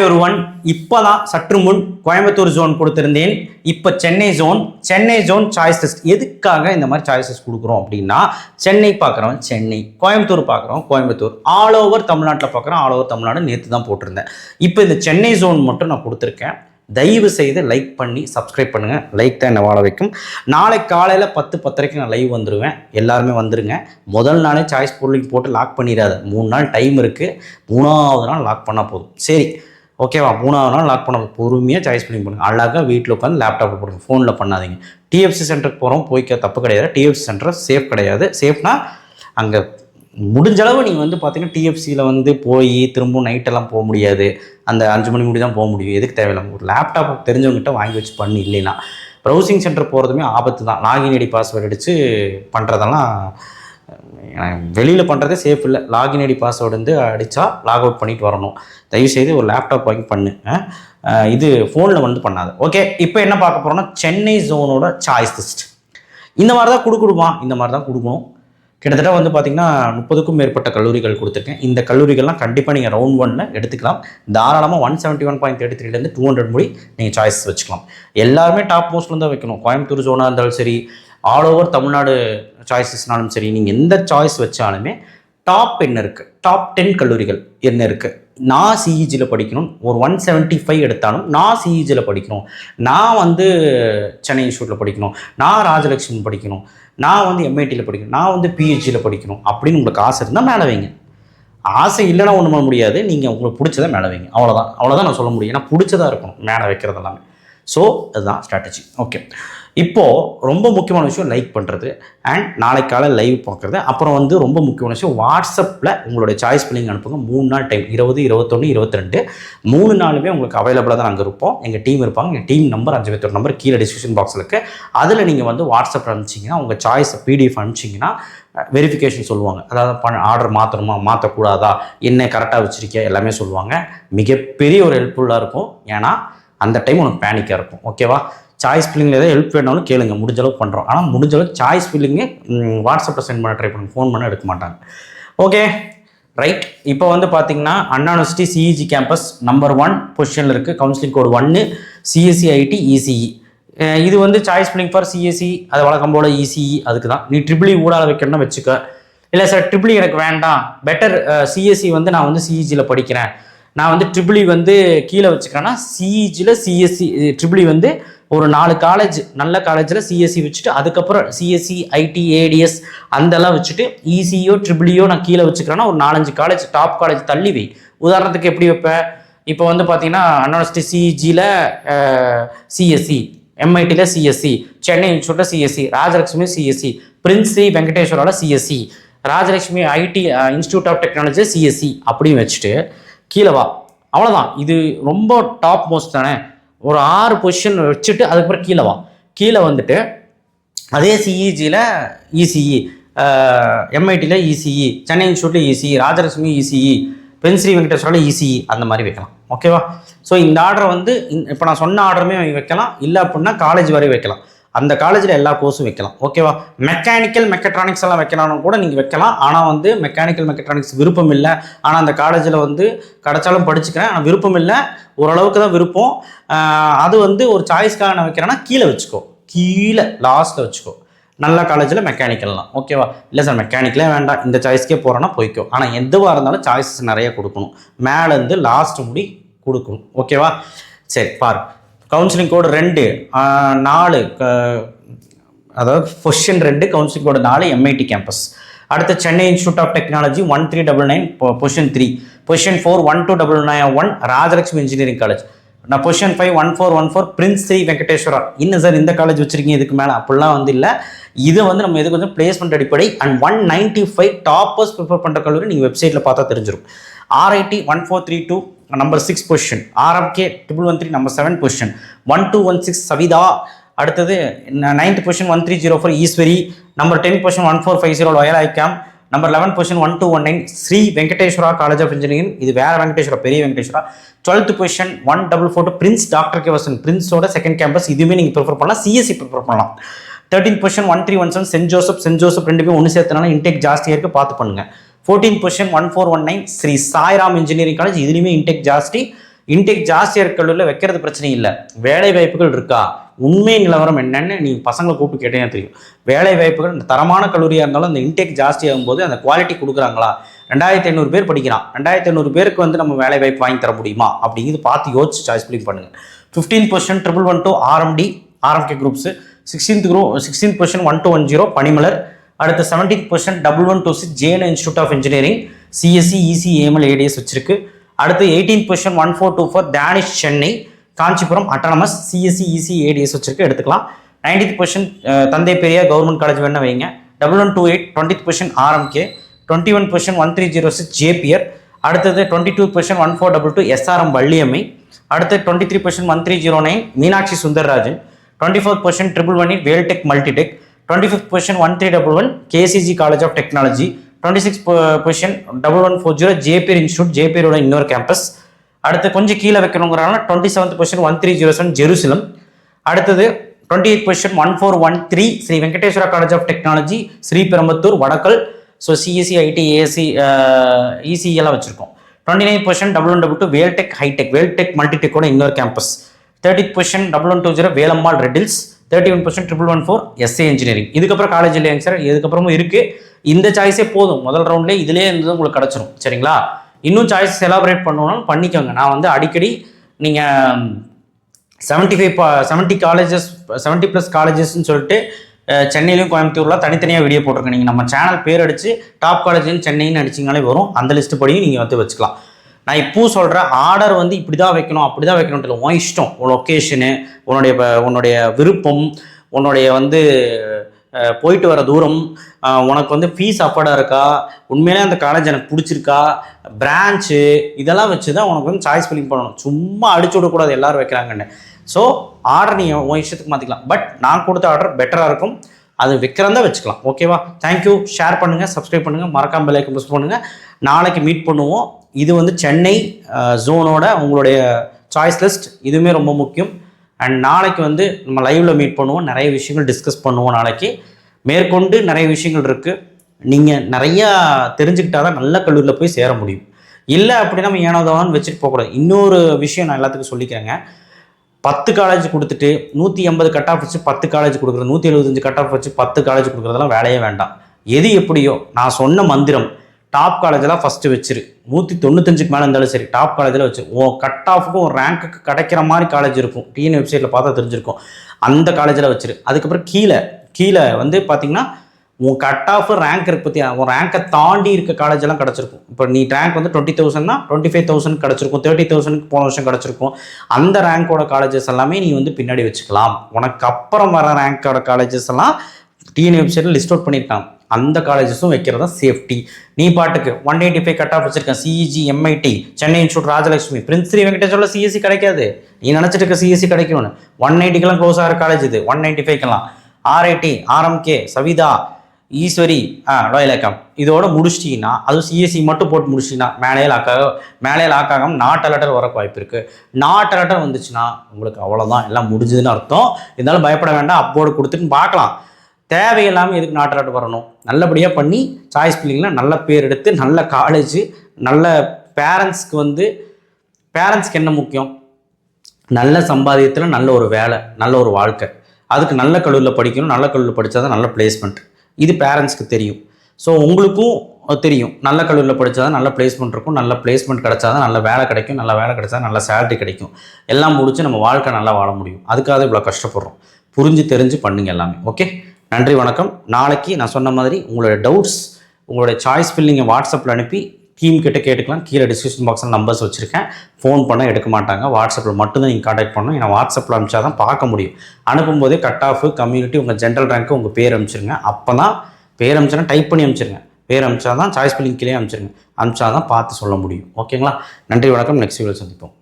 ஒருவன் இப்பதான் சற்று முன் கோயம்புத்தூர் ஜோன் கொடுத்திருந்தேன். இப்ப சென்னை ஜோன் சாய்ஸ் டெஸ்ட். எதுக்காக இந்த மாதிரி சாய்ஸஸ் கொடுக்குறோம் அப்படின்னா, சென்னை பார்க்குறவன் சென்னை, கோயம்புத்தூர் பார்க்குறவன் கோயம்புத்தூர், ஆல் ஓவர் தமிழ்நாட்டில் பார்க்குறோம், ஆல் ஓவர் தமிழ்நாடு நேற்று தான் போட்டிருந்தேன். இப்போ இந்த சென்னை ஜோன் மட்டும் நான் கொடுத்துருக்கேன். தயவு செய்து லைக் பண்ணி சப்ஸ்கிரைப் பண்ணுங்கள். லைக் தான் என்னை வாழ வைக்கும். நாளை காலையில் 10:10 நான் லைவ் வந்துடுவேன். எல்லாருமே வந்துடுங்க. முதல் நாளே சாய்ஸ் போலிங் போட்டு லாக் பண்ணிடாத. 3 நாள் டைம் இருக்குது. 3ஆவது நாள் லாக் பண்ணால் போதும். சரி, ஓகேவா? 3ஆவது நாள் லாக் பண்ண பொறுமையாக சாய்ஸ் பண்ணி பண்ணுங்க. அழகாக வீட்டில் உட்காந்து லேப்டாப்பில் போடுங்க, ஃபோனில் பண்ணாதீங்க. டிஎஃப்சி சென்டருக்கு போகிறோம், போய்க்க தப்பு கிடையாது. டிஎஃப்சி சென்டர் சேஃப் கிடையாது. சேஃப்னா அங்கே முடிஞ்சளவு நீங்கள் வந்து பார்த்தீங்கன்னா டிஎஃப்சியில் போய் திரும்ப நைட்டெல்லாம் போக முடியாது. அந்த 5 மணி முடி தான் போக முடியும். எதுக்கு தேவையில்லை, ஒரு லேப்டாப் தெரிஞ்சவங்ககிட்ட வாங்கி வச்சு பண்ணி. இல்லைன்னா ப்ரௌசிங் சென்டர் போகிறதுமே ஆபத்து தான். லாகின் ஐடி பாஸ்வேர்டு அடித்து பண்ணுறதெல்லாம் வெளியில் பண்ணுறதே சேஃப் இல்லை. லாகின் ஐடி பாஸ்வேர்டு அடித்தா லாக் அவுட் பண்ணிட்டு வரணும். தயவுசெய்து ஒரு லேப்டாப் வாங்கி பண்ணு. இது ஃபோனில் பண்ணாது. ஓகே, இப்போ என்ன பார்க்க போகிறோம்னா, சென்னை ஜோனோட சாய்ஸ் லிஸ்ட். இந்த மாதிரி தான் கொடுக்கணுமா? இந்த மாதிரி தான் கொடுக்கணும். கிட்டத்தட்ட பார்த்தீங்கன்னா 30க்கும் மேற்பட்ட கல்லூரிகள் கொடுத்துருக்கேன். இந்த கல்லூரிகள்லாம் கண்டிப்பாக நீங்கள் ரவுண்ட் 1 எடுத்துக்கலாம். தாராளமாக 171.33 200 முடி நீங்கள் சாய்ஸ் வச்சுக்கலாம். எல்லாருமே டாப் மோஸ்ட்ல தான் வைக்கணும். கோயம்புத்தூர் ஜோனாக இருந்தாலும் சரி, ஆல் ஓவர் தமிழ்நாடு சாய்ஸஸ்னாலும் சரி, நீங்கள் எந்த சாய்ஸ் வச்சாலுமே டாப் என்ன இருக்குது, டாப் 10 கல்லூரிகள் என்ன இருக்குது. நான் சிஇஜியில் படிக்கணும், ஒரு 175 எடுத்தாலும் நான் சிஇஜியில் படிக்கணும், நான் சென்னை இன்ஸ்டியூட்டில் படிக்கணும், நான் ராஜலட்சுமி படிக்கணும், நான் எம்ஐடியில் படிக்கணும், நான் பிஹெச்சியில் படிக்கணும் அப்படின்னு உங்களுக்கு ஆசை இருந்தால் மேலே வைங்க. ஆசை இல்லைன்னா ஒன்றும் பண்ண முடியாது. நீங்கள் உங்களுக்கு பிடிச்சதை மேலே வைங்க. அவ்வளோதான் நான் சொல்ல முடியும். ஏன்னா பிடிச்சதாக இருக்கணும் மேலே வைக்கிறது எல்லாமே. ஸோ அதுதான் ஸ்ட்ராட்டஜி. ஓகே, இப்போது ரொம்ப முக்கியமான விஷயம் லைக் பண்ணுறது அண்ட் நாளைக்கு காலை லைவ் பார்க்குறது. அப்புறம் ரொம்ப முக்கியமான விஷயம், வாட்ஸ்அப்பில் உங்களுடைய சாய்ஸ் பில்லிங் அனுப்புங்க. 3 நாள் டைம், 20, 21, 22 3 நாளுமே உங்களுக்கு அவைலபிளாக தான் நாங்கள் இருப்போம். எங்கள் டீம் இருப்பாங்க. எங்கள் டீம் நம்பர் 5 பேர் நம்பர் கீழே டிஸ்கிரிப்ஷன் பாக்ஸில் இருக்குது. அதில் நீங்கள் வாட்ஸ்அப்பில் அனுப்பிச்சிங்கன்னா, உங்கள் சாய்ஸ் பிடிஎஃப் அனுப்பிச்சிங்கன்னா வெரிஃபிகேஷன் சொல்லுவாங்க. அதாவது ஆர்டர் மாற்றணுமா, மாற்றக்கூடாதா, என்ன கரெக்டாக வச்சுருக்கியா, எல்லாமே சொல்லுவாங்க. மிகப்பெரிய ஒரு ஹெல்ப்ஃபுல்லாக இருக்கும். ஏன்னா அந்த டைம் உனக்கு பேனிக்காக இருக்கும். ஓகேவா? சாய்ஸ் ஃபில்லிங்கில் ஏதாவது ஹெல்ப் வேணாலும் கேளுங்க, முடிஞ்சளவு பண்ணுறோம். ஆனால் முடிஞ்சளவு சாய்ஸ் ஃபில்லிங்கு வாட்ஸ்அப்பில் சென்ட் பண்ண ட்ரை பண்ணுங்க, ஃபோன் பண்ண எடுக்க மாட்டாங்க. Okay, right. இப்போ பார்த்தீங்கன்னா Anna university CEG campus number 1 பொசிஷனில் இருக்குது. Counselling code 1 CSC IT ECE. இது சாய்ஸ் ஃபில்லிங் ஃபார் சிஎஸ்சி. அது வழக்கம் போல் இசிஇ. அதுக்கு தான் நீ ட்ரிபிள் ஊடால வைக்கணும்னா வச்சுக்க. இல்லை சார் ட்ரிபிள் எனக்கு வேண்டாம், பெட்டர் சிஎஸ்சி நான் சிஇஜியில் படிக்கிறேன், நான் ட்ரிபிள் கீழே வச்சுக்கிறேன்னா சிஇஜியில் சிஎஸ்சி ட்ரிபிள் ஒரு 4 காலேஜ் நல்ல காலேஜில் சிஎஸ்சி வச்சுட்டு அதுக்கப்புறம் சிஎஸ்சி ஐடி ஏடிஎஸ் அந்தெல்லாம் வச்சுட்டு இசியோ ட்ரிபிளியோ நான் கீழே வச்சுக்கிறேன்னா ஒரு 4-5 காலேஜ் டாப் காலேஜ் தள்ளி வை. உதாரணத்துக்கு எப்படி வைப்பேன்? இப்போ பார்த்தீங்கன்னா அண்ணா யூனிவர்சிட்டி சிஇஜியில் சிஎஸ்சி, எம்ஐடியில் சிஎஸ்சி, சென்னை இன்ஸ்டியூட்டில் CSE, Rajalakshmi CSE, Prince Sri வெங்கடேஸ்வராவில் CSE, Rajalakshmi IT Institute of Technology CSE அப்படின்னு வச்சுட்டு கீழே வா. அவ்வளோதான். இது ரொம்ப டாப் மோஸ்ட் தானே. ஒரு 6 பொசிஷன் வச்சுட்டு அதுக்கப்புறம் கீழே வா. கீழே அதே சிஇஜியில் இசிஇ, எம்ஐடியில் இசிஇ, சென்னை இன்ஸ்டியூட்டில் ECE, Rajalakshmi ECE, Prince Sri வெங்கடேஸ்வராவில் இசிஇ அந்த மாதிரி வைக்கலாம். ஓகேவா? ஸோ இந்த ஆர்டரை இப்போ நான் சொன்ன ஆர்டருமே வைக்கலாம். இல்லை அப்படின்னா காலேஜ் வரை வைக்கலாம். அந்த காலேஜில் எல்லா கோர்ஸும் வைக்கலாம். ஓகேவா? மெக்கானிக்கல் மெக்கட்ரானிக்ஸ் எல்லாம் வைக்கலாம்னு கூட நீங்கள் வைக்கலாம். ஆனால் மெக்கானிக்கல் மெக்கட்ரானிக்ஸ் விருப்பம் இல்லை, ஆனால் அந்த காலேஜில் கிடைச்சாலும் படிச்சுக்கிறேன், ஆனால் விருப்பம் இல்லை, ஓரளவுக்கு தான் விருப்பம். அது ஒரு சாய்ஸ்க்காக நான் வைக்கிறேன்னா கீழே வச்சுக்கோ, கீழே லாஸ்ட்டில் வச்சுக்கோ. நல்ல காலேஜில் மெக்கானிக்கல்லாம். ஓகேவா? இல்லை சார் மெக்கானிக்கலே வேண்டாம், இந்த சாய்ஸ்க்கே போகிறோன்னா போய்க்கோ. ஆனால் எதுவாக இருந்தாலும் சாய்ஸஸ் நிறைய கொடுக்கணும். மேலேருந்து லாஸ்ட் முடி கொடுக்கணும். ஓகேவா? சரி பாரு. கவுன்சிலிங் கோடு 2 4, அதாவது position 2 counselling code 4 MIT campus. அடுத்து Chennai Institute of Technology 1399 position 3, position 4 12991 Rajalakshmi Engineering College. நான் பொசிஷன் 5 1414 பிரின்ஸ் ஸ்ரீ வெங்கடேஸ்வரா. இன்னும் சார் இந்த காலேஜ் வச்சிருக்கீங்க இதுக்கு மேலே அப்படிலாம் இல்லை. இது நம்ம எதுக்கு பிளேஸ்மெண்ட் அடிப்படை அண்ட் 195 டாப்பர்ஸ் ப்ரிஃபர் பண்ணுற கல்லூரி நீங்கள் வெப்சைட்டில் பார்த்தா தெரிஞ்சிடும். RIT 1432 number 6 position, RMK 113 number 7 position, 1216 Savitha. அடுத்தது 9th position 1304 Easwari, number 10 position 1450 Loyola ICAM, number 11 position 1219 Sri Venkateswara College of Engineering. இது வேற வெங்கடேஸ்வரா, பெரிய Venkateswara. 12th position 1442 Prince doctor K Vasan, பிரின்ஸோட செகண்ட் கேம்பஸ். இதுவுமே நீங்கள் ப்ரிஃபர் பண்ணலாம், சிஎஸ்சி ப்ரிஃபர் பண்ணலாம். 13th பொசிஷன் 1317 சென்ட் ஜோசப் ரெண்டுமே ஒன்று சேர்த்தனால இன்டேக் ஜாஸ்தியாக இருக்குது, பார்த்து பண்ணுங்க. 14th position 1419 Sri Sairam engineering college. இதுலேயுமே இன்டெக் ஜாஸ்தி. இன்டேக் ஜாஸ்தியாக இருக்க கல்லூரியில் வைக்கிறது பிரச்சனை இல்லை, வேலை வாய்ப்புகள் இருக்கா, உண்மை நிலவரம் என்னன்னு நீங்கள் பசங்களை கூப்பிட்டு கேட்டீங்கன்னா தெரியும். வேலை வாய்ப்புகள் தரமான கல்லூரியாக இருந்தாலும் அந்த இன்டேக் ஜாஸ்தி ஆகும்போது அந்த குவாலிட்டி கொடுக்குறாங்களா, 2500 பேர் படிக்கிறான், 2500 பேருக்கு வந்து நம்ம வேலை வாய்ப்பு வாங்கி தர முடியுமா அப்படிங்கிறது பார்த்து யோசிச்சு சாய்ஸ் ஃபில்லிங் பண்ணுங்கள். 15% 112 RMD RMK குரூப்ஸு, 16% 1210 பனிமலர், அடுத்து 17% 1126 JN institute of engineering CSE EC AML ADS வச்சிருக்கு. அடுத்து 18% 1424 Dhanish Chennai Kanchipuram autonomous CSE EC ADS வச்சிருக்கு, எடுத்துக்கலாம். 90% தந்தை பெரியார் கவர்மெண்ட் காலேஜ் வேணா வைங்க. 1128 20% RMK, 21% 1306 JPR, அடுத்தது 22% 1422 SRM வள்ளியம்மை, அடுத்து 23% 1309 Meenakshi Sundararajan, 24% 111 Veltech multitech, 25% 1311 KCG college of technology, 26% 1140 JPR institute JPR இன்னொரு கேம்பஸ். அடுத்து கொஞ்சம் கீழே வைக்கணுங்கிறனால 27% 1307 ஜெருசலம். அடுத்தது 28% 1413 Sri Venkateswara College of Technology Sriperumbudur Vadakkal. So CSE IT ASC ECE எல்லாம் வச்சுருக்கோம். 29% 1122 வேல்டெக் ஹைடெக் வேல்டெக் மல்டிடெக்கோட இன்னொரு campus. 30% 1120 Velammal Redhills, 31% 1114 SA engineering. இதுக்கப்புறம் காலேஜ் இல்லையாங்க சார், இதுக்கப்புறமும் இருக்குது. இந்த சாய்ஸே போதும், முதல் ரவுண்ட்லேயே இதிலே இருந்தது உங்களுக்கு கிடச்சிரும். சரிங்களா? இன்னும் சாய்ஸ் எலாபரேட் பண்ணணும்னு பண்ணிக்கோங்க. நான் வந்து அடிக்கடி நீங்கள் 70 காலேஜஸ் 70+ காலேஜஸ்ன்னு சொல்லிட்டு சென்னையிலையும் கோயம்புத்தூர்லாம் தனித்தனியாக வீடியோ போட்டிருக்கேன். நீங்கள் நம்ம சேனல் பேர் அடித்து டாப் காலேஜ்னு சென்னைன்னு அடிச்சிங்கனாலே வரும். அந்த லிஸ்ட்டு படியும் நீங்கள் வந்து வச்சுக்கலாம். நான் இப்போவும் சொல்கிறேன், ஆர்டர் வந்து இப்படி தான் வைக்கணும் அப்படி தான் வைக்கணும்ட்டு இல்லை, உன் இஷ்டம், உன் லொக்கேஷனு, உன்னுடைய விருப்பம், உன்னுடைய வந்து போயிட்டு வர தூரம், உனக்கு வந்து ஃபீஸ் அஃபோர்டாக இருக்கா, உண்மையிலே அந்த காலேஜ் எனக்கு பிடிச்சிருக்கா, பிரான்ச்சு, இதெல்லாம் வச்சு தான் உனக்கு வந்து சாய்ஸ் ஃபில்லிங் பண்ணணும். சும்மா அடிச்சு விடக்கூடாது எல்லோரும் வைக்கிறாங்கன்னு. ஸோ ஆர்டர் நீங்கள் உன் இஷ்டத்துக்கு மாற்றிக்கலாம். பட் நான் கொடுத்த ஆர்டர் பெட்டராக இருக்கும், அது விற்கிறதா வச்சுக்கலாம். ஓகேவா? தேங்க்யூ. ஷேர் பண்ணுங்கள், சப்ஸ்கிரைப் பண்ணுங்கள், மறக்காம பெல் ஐக்கன் ப்ரெஸ் பண்ணுங்கள். நாளைக்கு மீட் பண்ணுவோம். இது வந்து சென்னை ஜோனோட உங்களுடைய சாய்ஸ் லிஸ்ட், இதுவுமே ரொம்ப முக்கியம். அண்ட் நாளைக்கு வந்து நம்ம லைவில் மீட் பண்ணுவோம், நிறைய விஷயங்கள் டிஸ்கஸ் பண்ணுவோம். நாளைக்கு மேற்கொண்டு நிறைய விஷயங்கள் இருக்குது. நீங்கள் நிறையா தெரிஞ்சுக்கிட்டால் தான் நல்ல கல்லூரியில் போய் சேர முடியும். இல்லை அப்படி நம்ம ஏனோதான்னு வச்சுட்டு போகக்கூடாது. இன்னொரு விஷயம் நான் எல்லாத்துக்கும் சொல்லிக்கிறேங்க, 10 காலேஜ் கொடுத்துட்டு 180 கட் ஆஃப் வச்சு 10 காலேஜ் கொடுக்குறது, 175 கட் ஆஃப் வச்சு 10 காலேஜ் கொடுக்குறதெல்லாம் வேலையே வேண்டாம். எது எப்படியோ நான் சொன்ன மந்திரம், டாப் காலேஜெல்லாம் ஃபஸ்ட்டு வச்சிரு. 195க்கு மேலே இருந்தாலும் சரி டாப் காலேஜில் வச்சு, உன் கட் ஆஃபுக்கும் ஒரு ரேங்க்குக்கு கிடைக்கிற மாதிரி காலேஜ் இருக்கும், டிஎன் வெப்சைட்டில் பார்த்தா தெரிஞ்சிருக்கும், அந்த காலேஜில் வச்சிரு. அதுக்கப்புறம் கீழே வந்து பார்த்தீங்கன்னா உன் கட் ஆஃப் ரேங்க் இருக்கு பற்றியா, உன் ரேங்கை தாண்டி இருக்க காலேஜெல்லாம் கிடச்சிருக்கும். இப்போ நீ ரேங்க் வந்து 20,000னா 25,000 கிடச்சிருக்கும், 30,000க்கு போன வருஷம் கிடச்சிருக்கும். அந்த ரேங்கோட காலேஜஸ் எல்லாமே நீ வந்து பின்னாடி வச்சுக்கலாம். உனக்கு அப்புறம் வர ரேங்கோட காலேஜஸ் எல்லாம் டிஎன் வெப்சைட்டில் லிஸ்ட் அவுட் பண்ணியிருக்காங்க. அந்த காலேஜஸும் வைக்கிறதா சேஃப்டி. நீ பாட்டுக்கு 185 கட் ஆஃப் வச்சிருக்கேன், CEG MIT Chennai Institute Rajalakshmi Prince Sri வெங்கடேஸ்வரில் CSE கிடைக்காது. நீ நினச்சிட்டு இருக்க CSE கிடைக்கும்னு. 190க்கெல்லாம் க்ளோஸ் ஆகிற காலேஜ் இது, 195க்கெல்லாம் RIT RMK சவிதா ஈஸ்வரி லோயலேக்கம் இதோட முடிச்சிட்டிங்கன்னா, அதுவும் CSE மட்டும் போட்டு முடிச்சிட்டிங்கன்னா மேலே லாக்காக நாட் அலர்டர் வரக்கு வாய்ப்பு இருக்குது. நாட் அலர்டர் வந்துச்சுன்னா உங்களுக்கு அவ்வளோதான், எல்லாம் முடிஞ்சதுன்னு அர்த்தம். இருந்தாலும் பயப்பட வேண்டாம், அப்போர்டு கொடுத்துட்டு பார்க்கலாம். தேவையில்லாமல் எதுக்கு நாட் அலர்ட் வரணும்? நல்லபடியாக பண்ணி சாய்ஸ் ஃபில்லிங்கில் நல்ல பேர் எடுத்து நல்ல காலேஜ், நல்ல பேரண்ட்ஸ்க்கு என்ன முக்கியம்? நல்ல சம்பாதியத்தில் நல்ல ஒரு வேலை, நல்ல ஒரு வாழ்க்கை. அதுக்கு நல்ல கல்லூரியில் படிக்கணும், நல்ல கல்லூரியில் படித்தா தான் நல்ல பிளேஸ்மெண்ட். இது பேரண்ட்ஸ்க்கு தெரியும். ஸோ உங்களுக்கும் தெரியும், நல்ல கல்லூரியில் படித்தா தான் நல்ல பிளேஸ்மெண்ட் இருக்கும், நல்ல பிளேஸ்மெண்ட் கிடைச்சா தான் நல்ல வேலை கிடைக்கும், நல்ல வேலை கிடைச்சா நல்ல சேலரி கிடைக்கும், எல்லாம் முடிச்சு நம்ம வாழ்க்கை நல்லா வாழ முடியும். அதுக்காக இவ்வளோ கஷ்டப்படுறோம். புரிஞ்சு தெரிஞ்சு பண்ணுங்க எல்லாமே. ஓகே, நன்றி, வணக்கம். நாளைக்கு நான் சொன்ன மாதிரி உங்களோட டவுட்ஸ், உங்களுடைய சாய்ஸ் ஃபில்லிங்கை வாட்ஸ்அப்பில் அனுப்பி டீம் கிட்ட கேட்டுக்கலாம். கீழே டிஸ்கிரிப்ஷன் பாக்ஸில் நம்பர்ஸ் வச்சுருக்கேன். ஃபோன் பண்ணால் எடுக்க மாட்டாங்க, வாட்ஸ்அப்பில் மட்டும்தான் நீங்கள் கான்டாக்ட் பண்ணணும். ஏன்னா வாட்ஸ்அப்பில் அனுப்பிச்சா தான் பார்க்க முடியும். அனுப்பும்போதே கட் ஆஃப், கம்யூனிட்டி, உங்கள் ஜென்ரல் ரேங்க்கு, உங்கள் பேர் அனுப்பிச்சிருங்க. அப்போ தான் பேர் அனுப்பிச்சோன்னா டைப் பண்ணி அனுப்பிச்சிருங்க. பேர் அனுப்பிச்சா தான் சாய்ஸ் ஃபில்லிங் கீழே அனுப்பிச்சிருங்க. அனுப்பிச்சா தான் பார்த்து சொல்ல முடியும். ஓகேங்களா? நன்றி, வணக்கம். நெக்ஸ்ட் வீடியோ சந்திப்போம்.